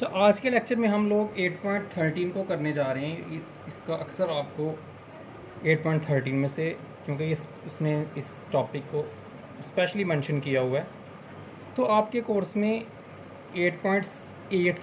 अच्छा, आज के लेक्चर में हम लोग 8.13 को करने जा रहे हैं। इसका अक्सर आपको 8.13 में से, क्योंकि उसने इस टॉपिक को स्पेशली मेंशन किया हुआ है, तो आपके कोर्स में 8.8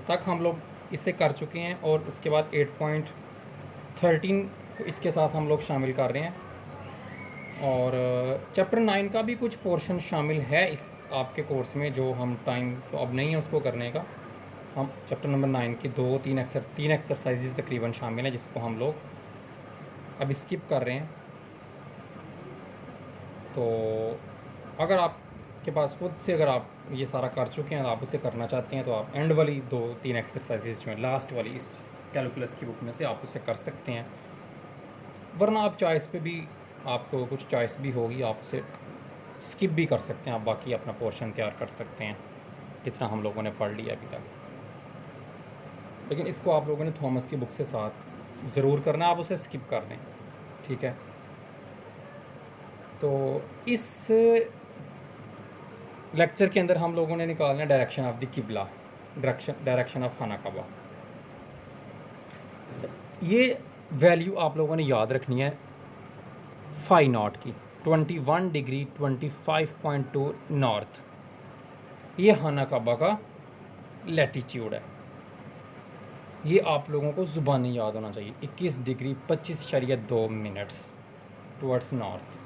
तक हम लोग इसे कर चुके हैं और उसके बाद 8.13 को इसके साथ हम लोग शामिल कर रहे हैं। और चैप्टर 9 का भी कुछ पोर्शन शामिल है इस आपके कोर्स में, जो हम टाइम तो अब नहीं है उसको करने का। हम चैप्टर नंबर 9 की तीन एक्सरसाइजेज तकरीबन शामिल हैं, जिसको हम लोग अब स्किप कर रहे हैं। तो अगर आपके पास खुद से अगर आप ये सारा कर चुके हैं, आप उसे करना चाहते हैं, तो आप एंड वाली 2-3 एक्सरसाइजेज जो हैं लास्ट वाली इस कैलकुलस की बुक में से आप उसे कर सकते हैं। वरना आप चॉइस पे भी, आपको कुछ चॉइस भी होगी, आप उसे स्किप भी कर सकते हैं। आप बाकी अपना पोर्शन तैयार कर सकते हैं जितना हम लोगों ने पढ़ लिया अभी तक। लेकिन इसको आप लोगों ने थॉमस की बुक से साथ ज़रूर करना है, आप उसे स्किप कर दें, ठीक है। तो इस लेक्चर के अंदर हम लोगों ने निकालना है डायरेक्शन ऑफ द किबला, डायरेक्शन ऑफ खाना काबा। ये वैल्यू आप लोगों ने याद रखनी है फाई नॉट की, 21 डिग्री 25.2 नॉर्थ। ये खाना काबा का लैटीट्यूड है। ये आप लोगों को ज़ुबानी याद होना चाहिए, 21 डिग्री 25.2 मिनट्स टुवर्ड्स नॉर्थ।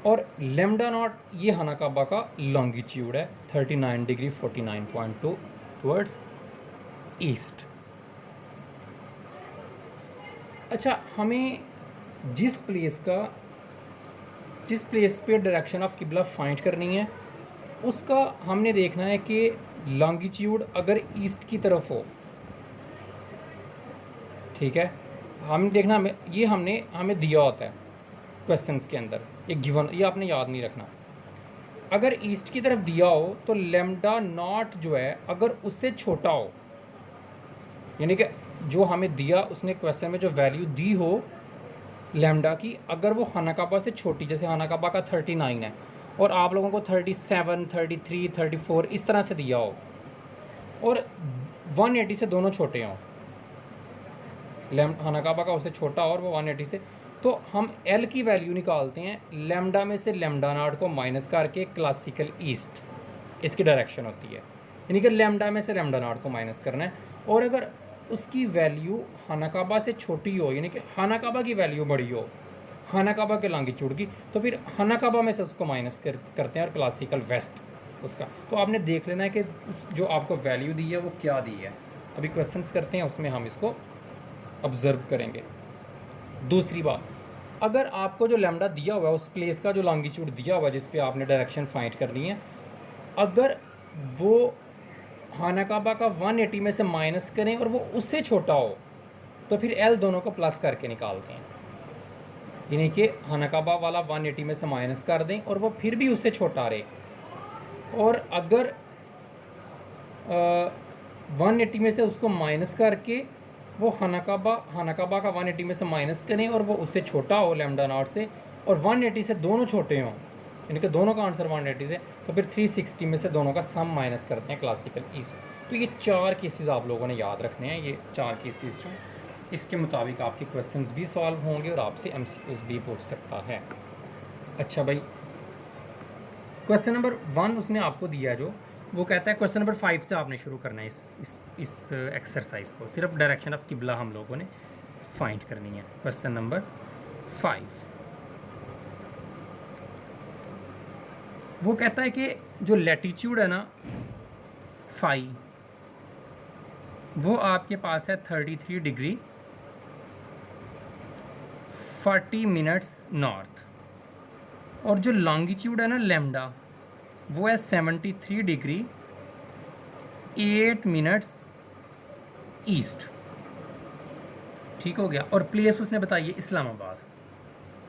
और लेमडा नॉट ये खाना काबा का लॉन्गिट्यूड है, 39 डिग्री 49.2 टुवर्ड्स ईस्ट। अच्छा, हमें जिस प्लेस पे डायरेक्शन ऑफ किबला फाइंड करनी है, उसका हमने देखना है कि लॉन्गिट्यूड अगर ईस्ट की तरफ हो, ठीक है। हमने देखना, हमें दिया होता है क्वेश्चंस के अंदर, ये गिवन, ये आपने याद नहीं रखना। अगर ईस्ट की तरफ दिया हो तो लेमडा नॉट जो है अगर उससे छोटा हो, यानी कि जो हमें दिया उसने क्वेश्चन में जो वैल्यू दी हो लेमडा की, अगर वो खाना काबा से छोटी, जैसे खाना काबा का 39 है और आप लोगों को 37, 33, 34 इस तरह से दिया हो, और 180 से दोनों छोटे हों, खाना काबा का उससे छोटा और वो 180 से, तो हम एल की वैल्यू निकालते हैं लेमडा में से लेमडा नॉट को माइनस करके क्लासिकल ईस्ट इसकी डायरेक्शन होती है, यानी कि लेमडा में से लेमडा नॉट को माइनस करना है। और अगर उसकी वैल्यू खाना काबा से छोटी हो, यानी कि खाना काबा की वैल्यू बड़ी हो खाना काबा के लॉन्गिट्यूड की, तो फिर खाना काबा में से उसको माइनस करते हैं और क्लासिकल वेस्ट उसका। तो आपने देख लेना है कि जो आपको वैल्यू दी है वो क्या दी है। अभी क्वेश्चंस करते हैं, उसमें हम इसको ऑब्ज़र्व करेंगे। दूसरी बात, अगर आपको जो लैम्डा दिया हुआ है उस प्लेस का जो लॉन्गिट्यूड दिया हुआ है जिस पे आपने डायरेक्शन फाइंड करनी है, अगर वो खाना काबा का 180 में से माइनस करें और वो उससे छोटा हो, तो फिर एल दोनों को प्लस करके निकालते हैं, यानी कि खाना काबा वाला 180 में से माइनस कर दें और वो फिर भी उससे छोटा रहे। और अगर 180 में से उसको माइनस करके वो खाना काबा का 180 में से माइनस करें और वो उससे छोटा हो लेमडा नॉट से, और 180 से दोनों छोटे हों, यानी कि दोनों का आंसर 180 से, तो फिर 360 में से दोनों का सम माइनस करते हैं क्लासिकल ईस्ट। तो ये 4 केसेस आप लोगों ने याद रखने हैं, ये 4 केसेस जो इसके मुताबिक आपके क्वेश्चंस भी सॉल्व होंगे और आपसे एमसीक्यूज भी पूछ सकता है। अच्छा भाई, क्वेश्चन नंबर 1 उसने आपको दिया है, जो वो कहता है क्वेश्चन नंबर 5 से आपने शुरू करना है इस एक्सरसाइज को। सिर्फ डायरेक्शन ऑफ किबला हम लोगों ने फाइंड करनी है। क्वेश्चन नंबर 5 वो कहता है कि जो लैटीट्यूड है ना फाई, वो आपके पास है 33 डिग्री 40 मिनट्स नॉर्थ, और जो लॉन्गिट्यूड है ना लेमडा, वो है 73 डिग्री 8 मिनट्स ईस्ट। ठीक हो गया। और प्लेस उसने बताई है इस्लामाबाद।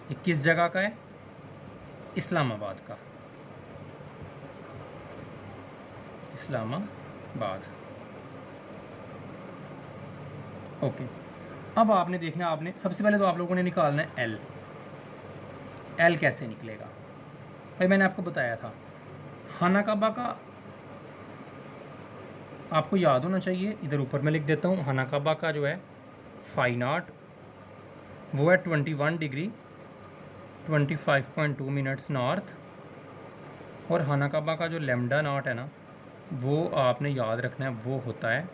ये किस जगह का है? इस्लामाबाद का, इस्लामाबाद। ओके, अब आपने देखना, आपने सबसे पहले तो आप लोगों ने निकालना है एल। एल कैसे निकलेगा भाई? मैंने आपको बताया था खाना काबा का आपको याद होना चाहिए, इधर ऊपर मैं लिख देता हूँ, हनाकाबा का जो है फाई नॉट वो है 21 डिग्री 25.2 मिनट्स नॉर्थ, और हनाकाबा का जो लेमडा नॉट है ना वो आपने याद रखना है, वो होता है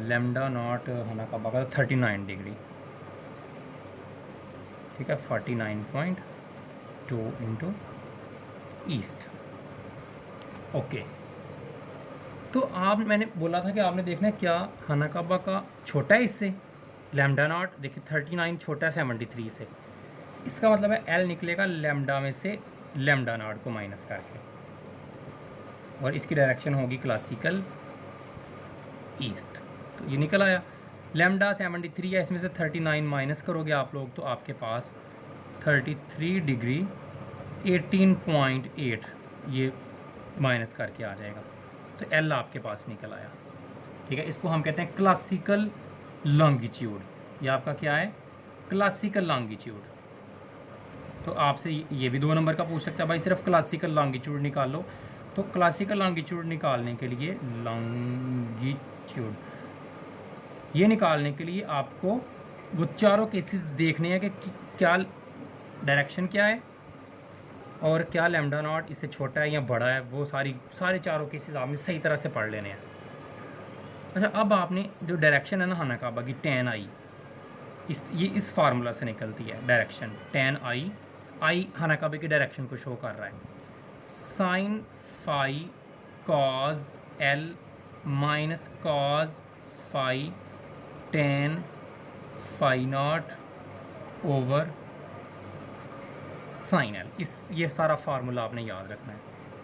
लेमडा नॉट हनाकाबा का 39 डिग्री, ठीक है, 49.2 इंटू ईस्ट। ओके, तो आप, मैंने बोला था कि आपने देखना है क्या हनाकाबा का छोटा है इससे, लेमडा नॉट देखिए 39 छोटा है 73 से, इसका मतलब है एल निकलेगा लेमडा में से लेमडा नॉट को माइनस करके, और इसकी डायरेक्शन होगी क्लासिकल ईस्ट। तो ये निकल आया, लेमडा 73 है, इसमें से 39 माइनस करोगे आप लोग तो आपके पास 33 डिग्री 18.8 ये माइनस करके आ जाएगा, तो एल आपके पास निकल आया, ठीक है। इसको हम कहते हैं क्लासिकल लॉन्गिट्यूड, ये आपका क्या है, क्लासिकल लॉन्गिट्यूड। तो आपसे ये भी 2 नंबर का पूछ सकता है, भाई सिर्फ क्लासिकल लॉन्गिट्यूड निकालो, तो क्लासिकल लॉन्गिट्यूड निकालने के लिए लॉन्गिट्यूड ये निकालने के लिए आपको वो चारों केसेस देखने हैं कि क्या डायरेक्शन क्या है और क्या लेमडा नॉट इससे छोटा है या बड़ा है, वो सारे चारों केसेस आपने सही तरह से पढ़ लेने हैं। अच्छा, अब आपने जो डायरेक्शन है ना हनाकाबा की tan आई, इस फार्मूला से निकलती है डायरेक्शन, tan आई हनाकाबा की डायरेक्शन को शो कर रहा है, sine phi cos L minus cos phi tan phi not over sine L, ये सारा फार्मूला आपने याद रखना है,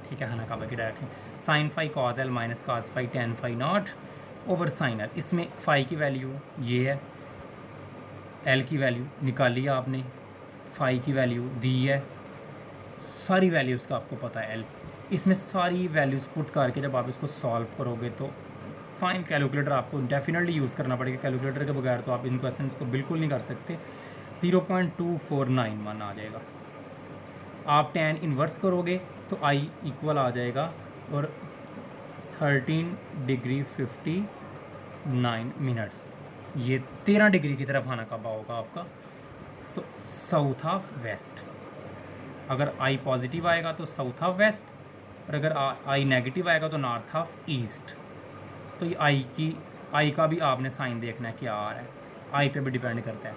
ठीक है। हनाकाबा की direction sine phi cos L minus cos phi tan phi not over sine L, इसमें फाई की वैल्यू ये है, एल की वैल्यू निकाली है आपने, फाई की वैल्यू दी है, सारी वैल्यूज़ का आपको पता है एल, इसमें सारी वैल्यूज़ पुट करके जब आप इसको सॉल्व करोगे तो फाइन कैलकुलेटर आपको डेफिनेटली यूज़ करना पड़ेगा, कैलकुलेटर के बगैर तो आप इन क्वेश्चन को बिल्कुल नहीं कर सकते। 0.2491 आ जाएगा, आप tan इन्वर्स करोगे तो आई इक्वल आ जाएगा और 13 डिग्री 59 मिनट्स, ये 13 डिग्री की तरफ हनाकाबा होगा आपका, तो साउथ ऑफ वेस्ट। अगर आई पॉजिटिव आएगा तो साउथ ऑफ वेस्ट, और अगर आई नेगेटिव आएगा तो नॉर्थ ऑफ ईस्ट। तो ये आई का भी आपने साइन देखना है क्या आ रहा है, आई पे भी डिपेंड करता है,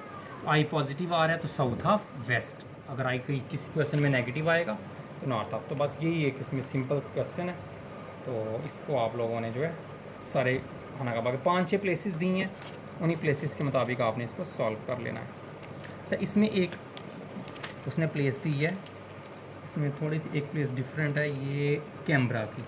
आई पॉजिटिव आ रहा है तो साउथ ऑफ वेस्ट, अगर आई किसी क्वेश्चन में नेगेटिव आएगा तो नॉर्थ ऑफ। तो बस यही एक इसमें सिंपल क्वेश्चन है, तो इसको आप लोगों ने जो है सारे हनाकाबा के 5-6 प्लेसेस दी हैं, उन्हीं प्लेसेस के मुताबिक आपने इसको सॉल्व कर लेना है। अच्छा, इसमें एक उसने प्लेस दी है, इसमें थोड़ी सी एक प्लेस डिफरेंट है, ये कैमरा की,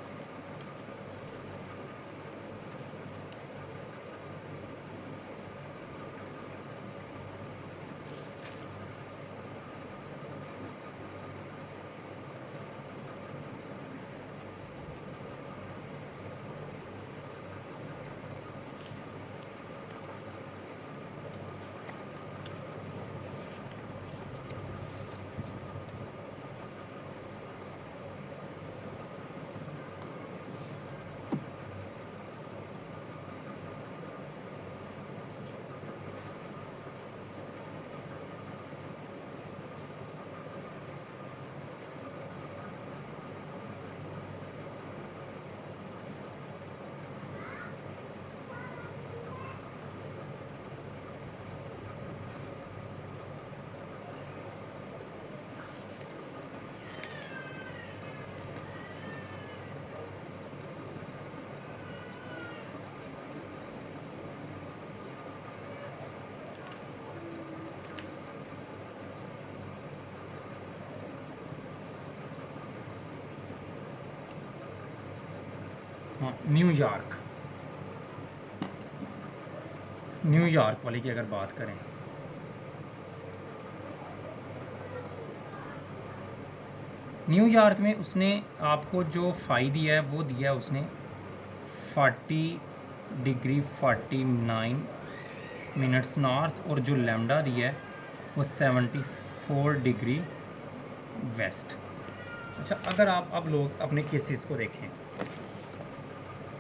हाँ, न्यूयॉर्क वाले की अगर बात करें, न्यूयॉर्क में उसने आपको जो फाई दिया है वो दिया है उसने 40 डिग्री 49 मिनट्स नॉर्थ, और जो लैम्डा दिया है वो 74 डिग्री वेस्ट। अच्छा, अगर आप अब लोग अपने केसेस को देखें,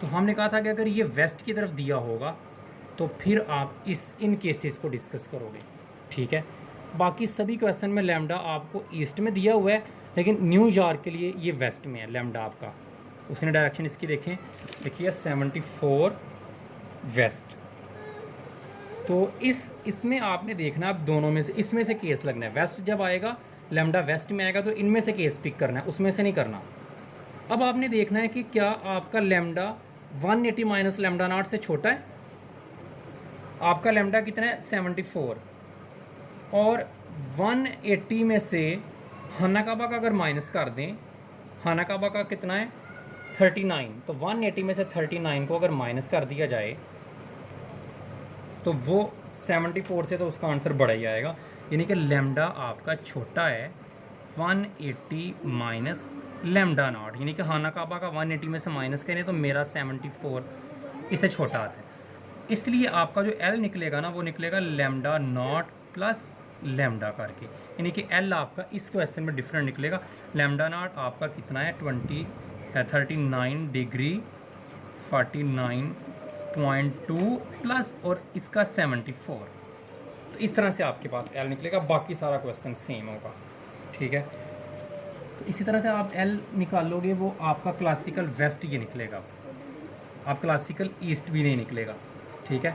तो हमने कहा था कि अगर ये वेस्ट की तरफ दिया होगा तो फिर आप इन केसेस को डिस्कस करोगे, ठीक है। बाकी सभी क्वेश्चन में लैम्डा आपको ईस्ट में दिया हुआ है, लेकिन न्यूयॉर्क के लिए ये वेस्ट में है लैम्डा आपका। उसने डायरेक्शन इसकी देखिए, देखिए 74 वेस्ट। तो इसमें आपने देखना है, अब दोनों में से इसमें से केस लगना है। वेस्ट जब आएगा, लैम्डा वेस्ट में आएगा, तो इनमें से केस पिक करना है, उसमें से नहीं करना। अब आपने देखना है कि क्या आपका लैम्डा 180 माइनस लैम्डा नॉट से छोटा है। आपका लैम्डा कितना है 74, और 180 में से हानाकाबा का अगर माइनस कर दें, हानाकाबा का कितना है 39, तो 180 में से 39 को अगर माइनस कर दिया जाए तो वो 74 से तो उसका आंसर बड़ा ही आएगा। यानी कि लैम्डा आपका छोटा है 180 माइनस लैम्डा नॉट, यानी कि हानाकाबा का 180 में से माइनस करें तो मेरा 74 इससे छोटा आता है। इसलिए आपका जो एल निकलेगा ना, वो निकलेगा लैम्डा नॉट प्लस लैम्डा करके, यानी कि एल आपका इस क्वेश्चन में डिफरेंट निकलेगा। लैम्डा नॉट आपका कितना है 39 डिग्री 49.2 प्लस और इसका 74, तो इस तरह से आपके पास एल निकलेगा। बाकी सारा क्वेश्चन सेम होगा, ठीक है। तो इसी तरह से आप एल निकालोगे, वो आपका क्लासिकल वेस्ट ये निकलेगा, आप क्लासिकल ईस्ट भी नहीं निकलेगा, ठीक है।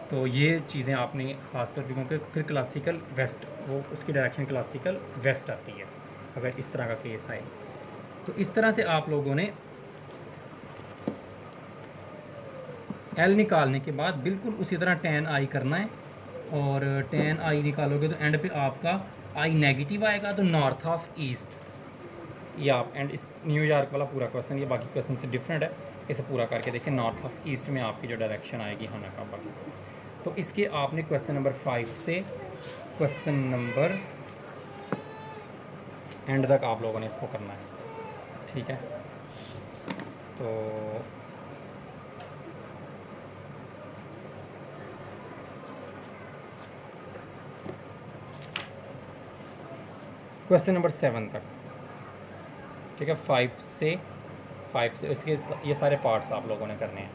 तो ये चीज़ें आपने खासतौर पर, क्योंकि फिर क्लासिकल वेस्ट, वो उसकी डायरेक्शन क्लासिकल वेस्ट आती है अगर इस तरह का केस आए। तो इस तरह से आप लोगों ने एल निकालने के बाद बिल्कुल उसी तरह tan आई करना है, और tan आई निकालोगे तो एंड पे आपका आई नेगेटिव आएगा, तो नॉर्थ ऑफ ईस्ट ये आप एंड इस न्यूयॉर्क वाला पूरा क्वेश्चन, ये बाकी क्वेश्चन से डिफरेंट है, इसे पूरा करके देखें। नॉर्थ ऑफ ईस्ट में आपकी जो डायरेक्शन आएगी हानाकाबा की। तो इसके आपने क्वेश्चन नंबर 5 से क्वेश्चन नंबर एंड तक आप लोगों ने इसको करना है, ठीक है। तो क्वेश्चन नंबर 7 तक, ठीक है। 5 से इसके ये सारे पार्ट्स आप लोगों ने करने हैं।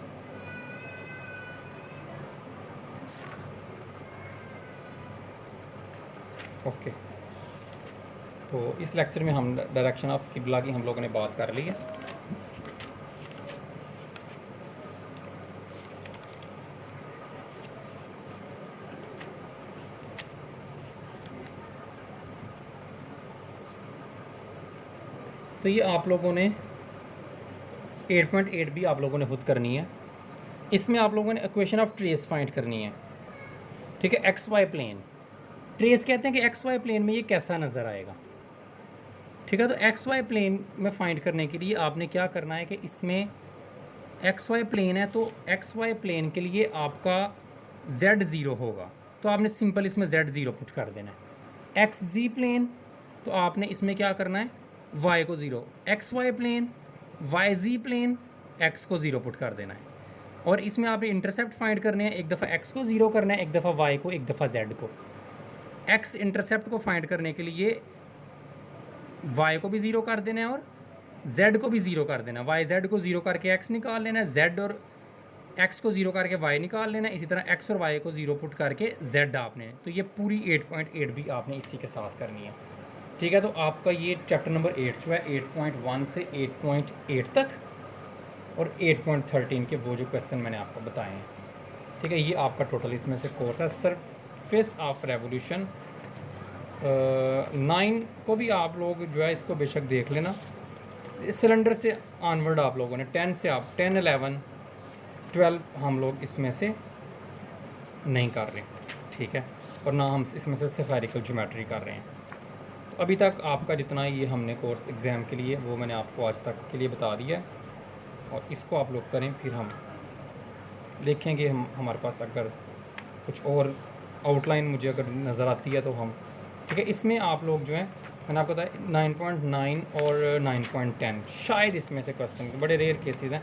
ओके, तो इस लेक्चर में हम डायरेक्शन ऑफ किबला की हम लोगों ने बात कर ली है। तो ये आप लोगों ने 8.8 भी आप लोगों ने खुद करनी है। इसमें आप लोगों ने इक्वेशन ऑफ ट्रेस फाइंड करनी है, ठीक है। एक्स वाई प्लेन ट्रेस कहते हैं कि एक्स वाई प्लेन में ये कैसा नज़र आएगा, ठीक है। तो एक्स वाई प्लेन में फाइंड करने के लिए आपने क्या करना है कि इसमें एक्स वाई प्लेन है, तो एक्स वाई प्लेन के लिए आपका z 0 होगा, तो आपने सिंपल इसमें z 0 पुट कर देना है। एक्स जी प्लेन, तो आपने इसमें क्या करना है y को 0, एक्स वाई प्लेन वाई जी प्लेन x को 0 पुट कर देना है। और इसमें आपने इंटरसेप्ट फाइंड करने हैं, एक दफ़ा x को 0 करना है, एक दफ़ा y को, एक दफ़ा z को। x इंटरसेप्ट को फाइंड करने के लिए y को भी 0 कर देना है और z को भी 0 कर देना है। y z को 0 करके x निकाल लेना है, z और x को 0 करके y निकाल लेना है, इसी तरह x और y को 0 पुट करके z आपने, तो ये पूरी 8.8 भी आपने इसी के साथ करनी है, ठीक है। तो आपका ये चैप्टर नंबर 8 जो है 8.1 से 8.8 तक और 8.13 के वो जो क्वेश्चन मैंने आपको बताए हैं, ठीक है। ये आपका टोटल इसमें से कोर्स है। सरफेस ऑफ रेवोल्यूशन 9 को भी आप लोग जो है इसको बेशक देख लेना। इस सिलेंडर से ऑनवर्ड आप लोगों ने 10 से आप 10, 11, 12 हम लोग इसमें से नहीं कर रहे, ठीक है। और ना हम इसमें से स्फेरिकल ज्योमेट्री कर रहे हैं। तो अभी तक आपका जितना ये हमने कोर्स एग्ज़ाम के लिए वो मैंने आपको आज तक के लिए बता दिया है, और इसको आप लोग करें, फिर हम देखेंगे हमारे पास अगर कुछ और आउटलाइन मुझे अगर नज़र आती है तो हम, ठीक है। इसमें आप लोग जो है मैंने आपको बताया 9.9 और 9.10 शायद इसमें से क्वेश्चन, बड़े रेयर केसेस हैं,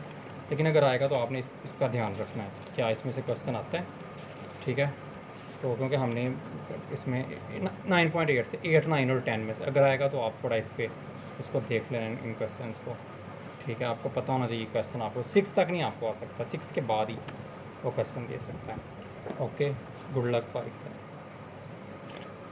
लेकिन अगर आएगा तो आपने इसका ध्यान रखना है क्या इसमें से क्वेश्चन आता है, ठीक है। तो क्योंकि हमने इसमें 9.8 से 8, 9 और 10 में से अगर आएगा तो आप थोड़ा इस पर इसको देख लें इन क्वेश्चंस को, ठीक है, आपको पता होना चाहिए क्वेश्चन, आपको 6 तक नहीं आपको आ सकता, 6 के बाद ही वो क्वेश्चन दे सकता है। Okay, good luck for exam.